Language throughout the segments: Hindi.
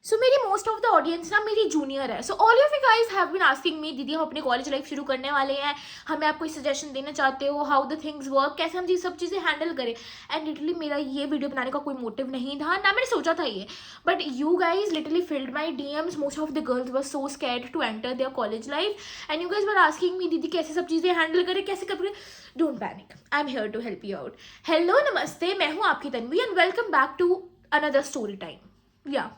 सो मेरी मोस्ट ऑफ द ऑडियंस ना मेरी जूनियर है. So all of you guys have been asking me, दीदी हम अपनी कॉलेज लाइफ शुरू करने वाले हैं, हमें आप कोई सजेशन देना चाहते हो, हाउ द थिंग्स वर्क, कैसे हम ये सब चीज़ें हैंडल करें. एंड लिटरली मेरा ये वीडियो बनाने का कोई मोटिव नहीं था, ना मैंने सोचा था ये. But you guys literally filled my DMs. Most of the girls were so scared to enter their college life and you guys were asking me, दीदी कैसे सब चीज़ें हैंडल करें, कैसे करें. Don't panic, I am here to help you out. Hello नमस्ते, मैं हूँ आपकी Tanvi and welcome back to another story time. या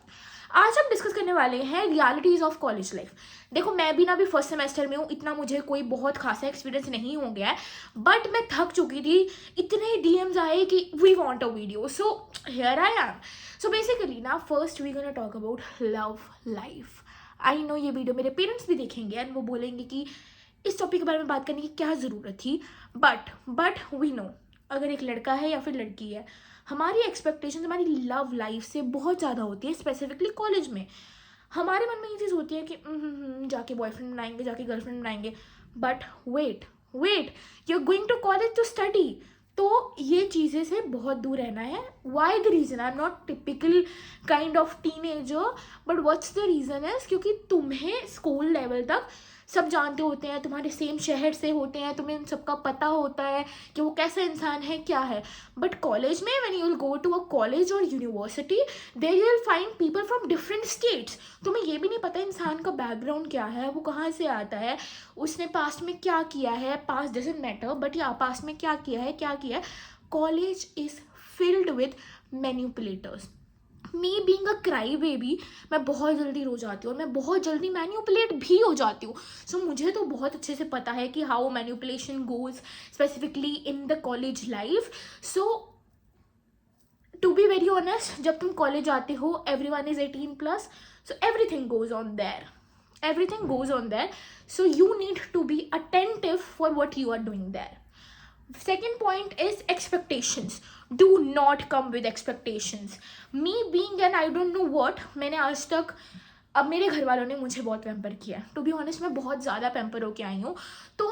आज हम डिस्कस करने वाले हैं रियलिटीज़ ऑफ कॉलेज लाइफ. देखो मैं भी ना अभी फर्स्ट सेमेस्टर में हूँ, इतना मुझे कोई बहुत खासा एक्सपीरियंस नहीं हो गया है, बट मैं थक चुकी थी. इतने डीएम्स आए कि we want a video, so here I am. So basically ना first we gonna talk about love life. I know ये वीडियो मेरे पेरेंट्स भी देखेंगे एंड वो बोलेंगे कि इस टॉपिक के बारे में बात करने की क्या ज़रूरत थी. बट वी नो, अगर एक लड़का है या फिर लड़की है, हमारी एक्सपेक्टेशन हमारी लव लाइफ से बहुत ज़्यादा होती है. स्पेसिफिकली कॉलेज में हमारे मन में ये चीज़ होती है कि जाके बॉयफ्रेंड बनाएंगे, जाके गर्लफ्रेंड बनाएंगे. But wait, you are going to college to study. तो ये चीज़ें से बहुत दूर रहना है. Why the reason, I am not typical kind of teenager, but what's the reason is क्योंकि तुम्हें स्कूल लेवल तक सब जानते होते हैं, तुम्हारे सेम शहर से होते हैं, तुम्हें उन सबका पता होता है कि वो कैसा इंसान है, क्या है. बट कॉलेज में when you will go to a college और university, there you will find people from different states. तुम्हें ये भी नहीं पता इंसान का बैकग्राउंड क्या है, वो कहाँ से आता है, उसने पास्ट में क्या किया है. पास्ट डजंट मैटर, बट या पास्ट में क्या किया है, क्या किया है. College is filled with manipulators. Me being a cry baby, मैं बहुत जल्दी रो जाती हूँ और मैं बहुत जल्दी मैन्यूपुलेट भी हो जाती हूँ. सो मुझे तो बहुत अच्छे से पता है कि how manipulation goes specifically in the college life. So to be very honest, जब तुम कॉलेज आते हो everyone is 18+, so everything goes on there. Everything goes on there, so you need to be attentive for what you are doing there. Second point is expectations. Do not come with expectations. Me being an I don't know what, मैंने आज तक, अब मेरे घर वालों ने मुझे बहुत पैम्पर किया है. टू बी ऑनेस्ट मैं बहुत ज़्यादा पैम्पर होके आई हूँ. तो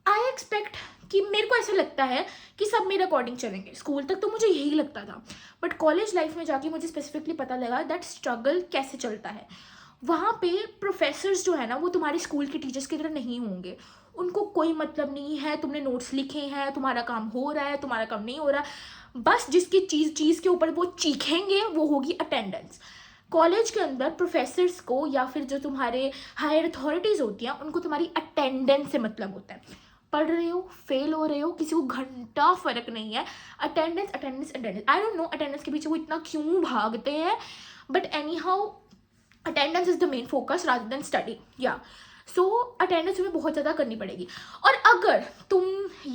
आई एक्सपेक्ट कि मेरे को ऐसा लगता है कि सब मेरे अकॉर्डिंग चलेंगे. स्कूल तक तो मुझे यही लगता था, बट कॉलेज लाइफ में जाके मुझे स्पेसिफिकली पता लगा दैट स्ट्रगल कैसे चलता है. वहाँ पे प्रोफेसर्स जो है ना वो तुम्हारे स्कूल के टीचर्स की तरह नहीं होंगे. उनको कोई मतलब नहीं है तुमने नोट्स लिखे हैं, तुम्हारा काम हो रहा है, तुम्हारा काम नहीं हो रहा. बस जिसकी चीज़ के ऊपर वो चीखेंगे वो होगी अटेंडेंस. कॉलेज के अंदर प्रोफेसर्स को या फिर जो तुम्हारे हायर अथॉरिटीज़ होती हैं उनको तुम्हारी अटेंडेंस से मतलब होता है. पढ़ रहे हो, फेल हो रहे हो, किसी को घंटा फर्क नहीं है. Attendance attendance attendance. I don't no attendance के पीछे वो इतना क्यों भागते हैं, but any how attendance is the main focus rather than study. या सो अटेंडेंस तुम्हें बहुत ज़्यादा करनी पड़ेगी. और अगर तुम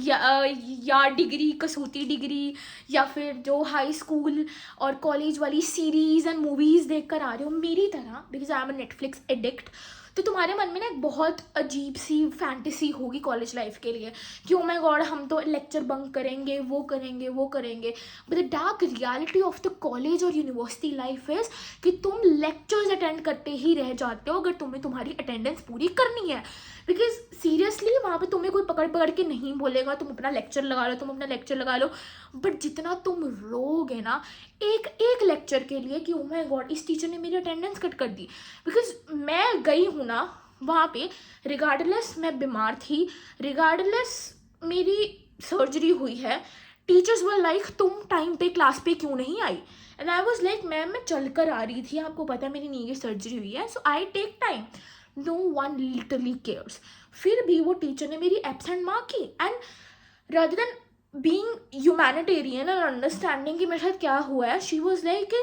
या डिग्री, कसूती डिग्री, या फिर जो हाई स्कूल और कॉलेज वाली सीरीज़ एंड मूवीज़ देख कर आ रहे हो मेरी तरह, because I am a Netflix addict, तो तुम्हारे मन में ना एक बहुत अजीब सी फैंटेसी होगी कॉलेज लाइफ के लिए कि ओ माय गॉड हम तो लेक्चर बंक करेंगे, वो करेंगे, वो करेंगे. But the dark reality of the college और यूनिवर्सिटी लाइफ इज़ कि तुम लेक्चर्स अटेंड करते ही रह जाते हो अगर तुम्हें तुम्हारी अटेंडेंस पूरी करनी है. बिकॉज सीरियसली वहाँ पे तुम्हें कोई पकड़ पकड़ के नहीं बोलेगा तुम अपना लेक्चर लगा लो, तुम अपना लेक्चर लगा लो. बट जितना तुम रोगे ना एक एक लेक्चर के लिए कि ओ माय गॉड इस टीचर ने मेरी अटेंडेंस कट कर दी. बिकॉज मैं गई हूँ ना वहाँ पे, रिगार्डलेस मैं बीमार थी, रिगार्डलेस मेरी सर्जरी हुई है, टीचर्स वर लाइक तुम टाइम पे क्लास पे क्यों नहीं आई. And I was like ma'am मैं चल कर आ रही थी, आपको पता है मेरी नी की सर्जरी हुई है, so I take time. No one literally cares. फिर भी वो टीचर ने मेरी एब्सेंट मार्क की. And rather than being humanitarian and understanding कि मेरे साथ क्या हुआ है, शी वॉज लाइक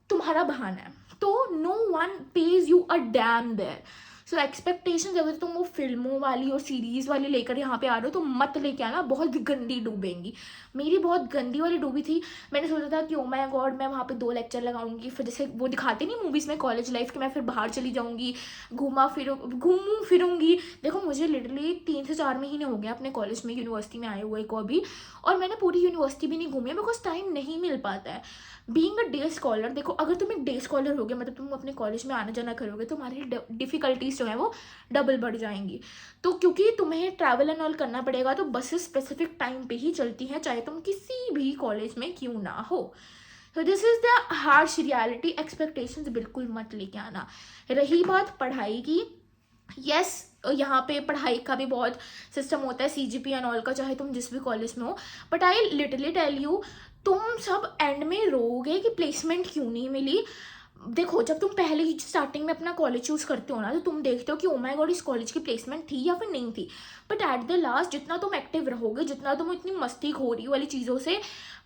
तुम्हारा बहाना है. तो no one pays you a damn there. So expectation अगर तुम वो फिल्मों वाली और सीरीज़ वाली लेकर यहाँ पे आ रहे हो तो मत लेके आना, बहुत गंदी डूबेंगी. मेरी बहुत गंदी वाली डूबी थी. मैंने सोचा था कि ओ माय गॉड मैं वहाँ पे 2 लेक्चर लगाऊंगी, फिर जैसे वो दिखाते नहीं मूवीज़ में कॉलेज लाइफ कि मैं फिर बाहर चली जाऊँगी, घूमूँ फिरूँगी. देखो मुझे लिटरली 3 से 4 महीने हो गए अपने कॉलेज में, यूनिवर्सिटी में आए हुए को अभी, और मैंने पूरी यूनिवर्सिटी भी नहीं घूमी है बिकॉज टाइम नहीं मिल पाता है. बीइंग अ डे स्कॉलर, देखो अगर तुम एक डे स्कॉलर होगे मतलब तुम अपने कॉलेज में आना जाना करोगे तो तुम्हारी डिफ़िकल्टीज जो है वो डबल बढ़ जाएंगी. तो क्योंकि तुम्हें ट्रैवल एंड ऑल करना पड़ेगा तो बसेस स्पेसिफिक टाइम पे ही चलती हैं चाहे तुम किसी भी कॉलेज में क्यों ना हो. तो this is the harsh reality, expectations बिल्कुल मत लेके आना। रही बात पढ़ाई की, यस यहाँ पे पढ़ाई का भी बहुत सिस्टम होता है, CGP एंड ऑल का, चाहे तुम जिस भी कॉलेज में हो, but I literally tell you, तुम सब एंड में रोओगे कि प्लेसमेंट क्यों नहीं मिली। देखो, जब तुम पहले ही स्टार्टिंग में अपना कॉलेज चूज़ करते हो ना, तो तुम देखते हो कि ओ माय गॉड इस कॉलेज की प्लेसमेंट थी या फिर नहीं थी, बट एट द लास्ट जितना तुम एक्टिव रहोगे, जितना तुम इतनी मस्ती खोरी वाली चीज़ों से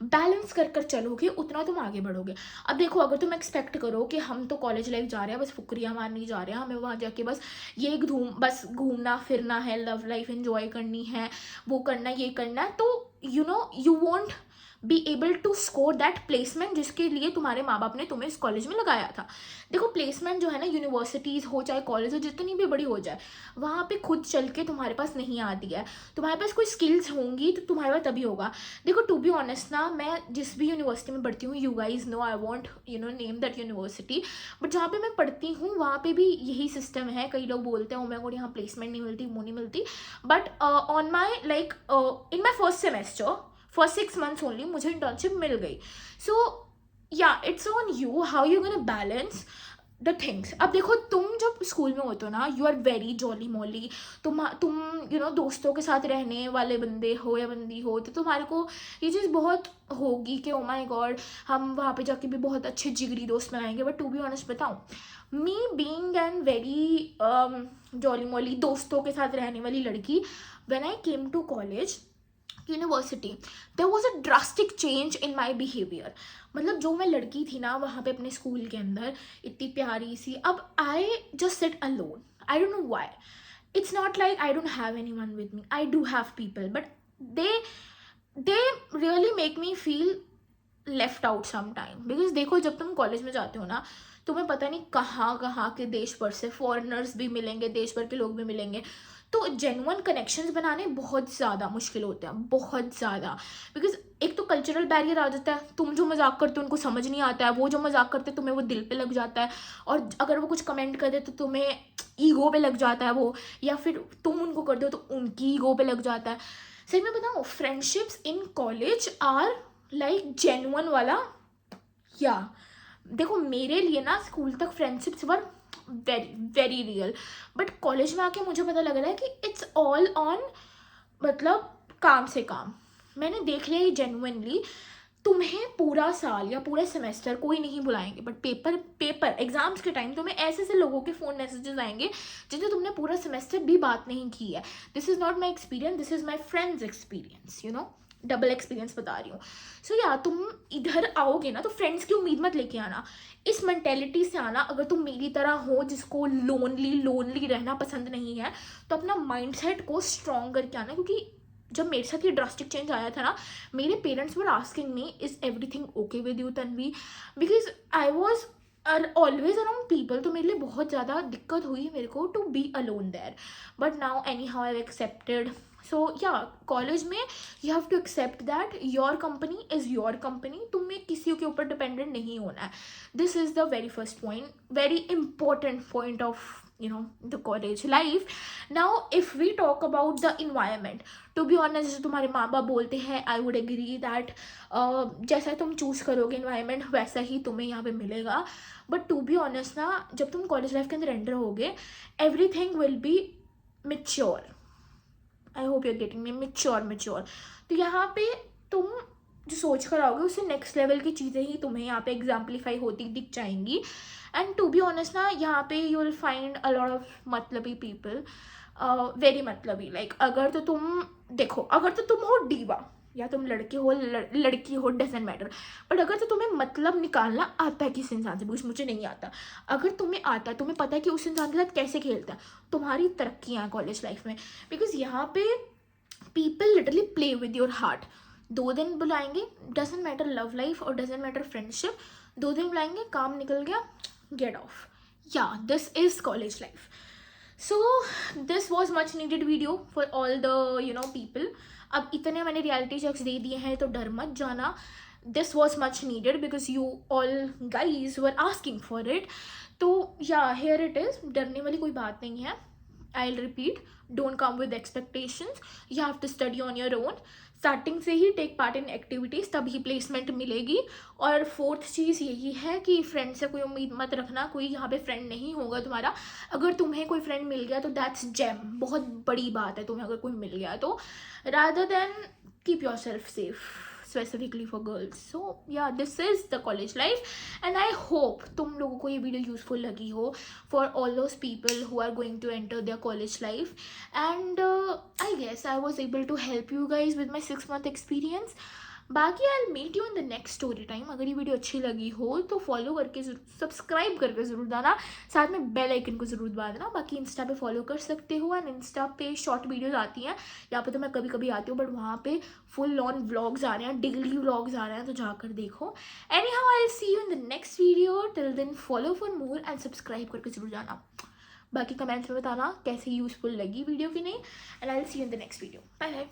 बैलेंस कर कर चलोगे, उतना तुम आगे बढ़ोगे। अब देखो, अगर तुम एक्सपेक्ट करो कि हम तो कॉलेज लाइफ जा रहे हैं, बस फुकरियाँ मारने जा रहे हैं, हमें वहाँ जाके बस ये बस घूमना फिरना है, लव लाइफ एंजॉय करनी है, वो करना ये करना है, तो you won't be able to score that placement जिसके लिए तुम्हारे माँ बाप ने तुम्हें इस कॉलेज में लगाया था। देखो, प्लेसमेंट जो है ना, यूनिवर्सिटीज़ हो चाहे कॉलेज हो, जितनी भी बड़ी हो जाए, वहाँ पे खुद चल के तुम्हारे पास नहीं आती है। तुम्हारे पास कोई स्किल्स होंगी तो तुम्हारे पास तभी होगा। देखो, टू बी ऑनेस्ट ना, मैं जिस भी यूनिवर्सिटी में पढ़ती हूँ, you guys know, I won't name that university, but जहाँ पे मैं पढ़ती हूँ वहाँ पे भी यही सिस्टम है। कई लोग बोलते हैं ओ माय गॉड यहाँ प्लेसमेंट नहीं मिलती, वो नहीं मिलती, but on my like in my first semester for 6 months only मुझे इंटर्नशिप मिल गई। So yeah it's on you how you gonna balance the things. अब देखो, तुम जब स्कूल में होते हो ना, you are very jolly molly, तुम दोस्तों के साथ रहने वाले बंदे हो या बंदी हो, तो तुम्हारे को ये चीज़ बहुत होगी कि ओ माय गॉड हम वहाँ पे जाके भी बहुत अच्छे जिगरी दोस्त बनाएंगे। बट टू बी ऑनेस्ट बताऊँ, me being an very jolly molly दोस्तों के साथ रहने वाली लड़की, when I came to college university, there was a drastic change in my behaviour. मतलब जो मैं लड़की थी ना वहाँ पे अपने स्कूल के अंदर, इतनी प्यारी सी, अब I just sit alone, I don't know why. It's not like I don't have anyone with me, I do have people, but they they really make me feel left out some time. Because देखो, जब तुम कॉलेज में जाते हो ना, तुम्हें पता नहीं कहाँ कहाँ के देश भर से फॉरेनर्स भी मिलेंगे, देश भर के लोग भी मिलेंगे, तो जेन्युइन कनेक्शंस बनाने बहुत ज़्यादा मुश्किल होते हैं, बहुत ज़्यादा। बिकॉज एक तो कल्चरल बैरियर आ जाता है, तुम जो मजाक करते हो उनको समझ नहीं आता है, वो जो मजाक करते हैं तुम्हें वो दिल पे लग जाता है, और अगर वो कुछ कमेंट कर दे तो तुम्हें ईगो पे लग जाता है वो, या फिर तुम उनको कर दो तो उनकी ईगो पे लग जाता है। सही में बताऊँ, friendships in college are like genuine वाला। या देखो, मेरे लिए ना स्कूल तक friendships were very very real, but college में आके मुझे पता लग रहा है कि इट्स ऑल ऑन, मतलब काम से काम। मैंने देख लिया ये जेन्युइनली, तुम्हें पूरा साल या पूरा सेमेस्टर कोई नहीं बुलाएंगे, बट पेपर एग्जाम्स के टाइम तुम्हें ऐसे ऐसे लोगों के फ़ोन मैसेजेस आएंगे जिनसे तुमने पूरा सेमेस्टर भी बात नहीं की है। This is not my experience, this is my friends experience, double experience बता रही हूँ। सो या तुम इधर आओगे ना तो फ्रेंड्स की उम्मीद मत लेके आना, इस मेंटेलिटी से आना। अगर तुम मेरी तरह हो जिसको लोनली रहना पसंद नहीं है, तो अपना माइंडसेट को स्ट्रॉन्ग करके आना। क्योंकि जब मेरे साथ ये ड्रास्टिक चेंज आया था ना, मेरे parents were asking me is everything okay with you Tanvi, because I was always around people, तो मेरे लिए बहुत ज़्यादा दिक्कत हुई मेरे को to be alone there. But now any how I accepted. So yeah college में you have to accept that your company is your company, तुम्हें किसी के ऊपर डिपेंडेंट नहीं होना है। This is the very first point, very important point of the college life. Now if we talk about the environment, to be honest, जैसे तुम्हारे माँ बाप बोलते हैं, I would agree that जैसा तुम चूज़ करोगे environment वैसा ही तुम्हें यहाँ पे मिलेगा। बट टू बी ऑनेस्ट ना, जब तुम कॉलेज लाइफ के अंदर एंटर होगे, everything will be mature. I hope you are getting me, mature. तो यहाँ पे तुम जो सोच कर आओगे उससे नेक्स्ट लेवल की चीज़ें ही तुम्हें यहाँ पे एग्जाम्पलीफाई होती दिख जाएंगी। एंड टू बी ऑनेस्ट ना, यहाँ पे you will find a lot of मतलबी पीपल, वेरी मतलबी। लाइक अगर तो तुम देखो, अगर तो तुम हो डीवा या तुम लड़के हो लड़की हो, डजेंट मैटर, बट अगर तो तुम्हें मतलब निकालना आता है किसी इंसान से, बिकॉज मुझे नहीं आता, अगर तुम्हें आता है, तुम्हें पता है कि उस इंसान के साथ कैसे खेलता है, तुम्हारी तरक्कियाँ हैं कॉलेज लाइफ में। बिकॉज यहाँ पे people literally play with your heart. 2 दिन बुलाएंगे, डजेंट मैटर लव लाइफ और डजेंट मैटर फ्रेंडशिप, 2 दिन बुलाएंगे, काम निकल गया, गेट ऑफ। या this is college life. So this was much needed video for all the people. अब इतने मैंने रियलिटी चेक्स दे दिए हैं तो डर मत जाना, this was much needed because you all guys were asking for it. तो या हेयर इट इज़, डरने वाली कोई बात नहीं है। I'll repeat, don't come with expectations. You have to study on your own. Starting से ही टेक पार्ट इन एक्टिविटीज़, तभी प्लेसमेंट मिलेगी। और फोर्थ चीज़ यही है कि फ्रेंड से कोई उम्मीद मत रखना, कोई यहाँ पे फ्रेंड नहीं होगा तुम्हारा। अगर तुम्हें कोई फ्रेंड मिल गया तो दैट्स जेम, बहुत बड़ी बात है तुम्हें अगर कोई मिल गया तो, rather than keep your self safe, specifically for girls. So yeah, this is the college life and I hope तुम लोगों को ये वीडियो यूजफुल लगी हो for all those people who are going to enter their college life. And I guess I was able to help you guys with my 6-month experience. बाकी I will meet you in the next story time. अगर ये वीडियो अच्छी लगी हो तो फॉलो करके सब्सक्राइब करके ज़रूर देना, साथ में बेल आइकन को ज़रूर दबा देना। बाकी इंस्टा पे फॉलो कर सकते हो, एंड इंस्टा पे शॉर्ट वीडियोस आती हैं, यहाँ पे तो मैं कभी कभी आती हूँ, बट वहाँ पे फुल ऑन व्लॉग्स आ रहे हैं, डेली व्लॉग्स आ रहे हैं, तो जाकर देखो। Any how I will see you in the next video, till then follow for more and subscribe करके ज़रूर जाना। बाकी कमेंट्स में बताना कैसे यूजफुल लगी वीडियो की नहीं, and I will see you in the next video. Bye bye.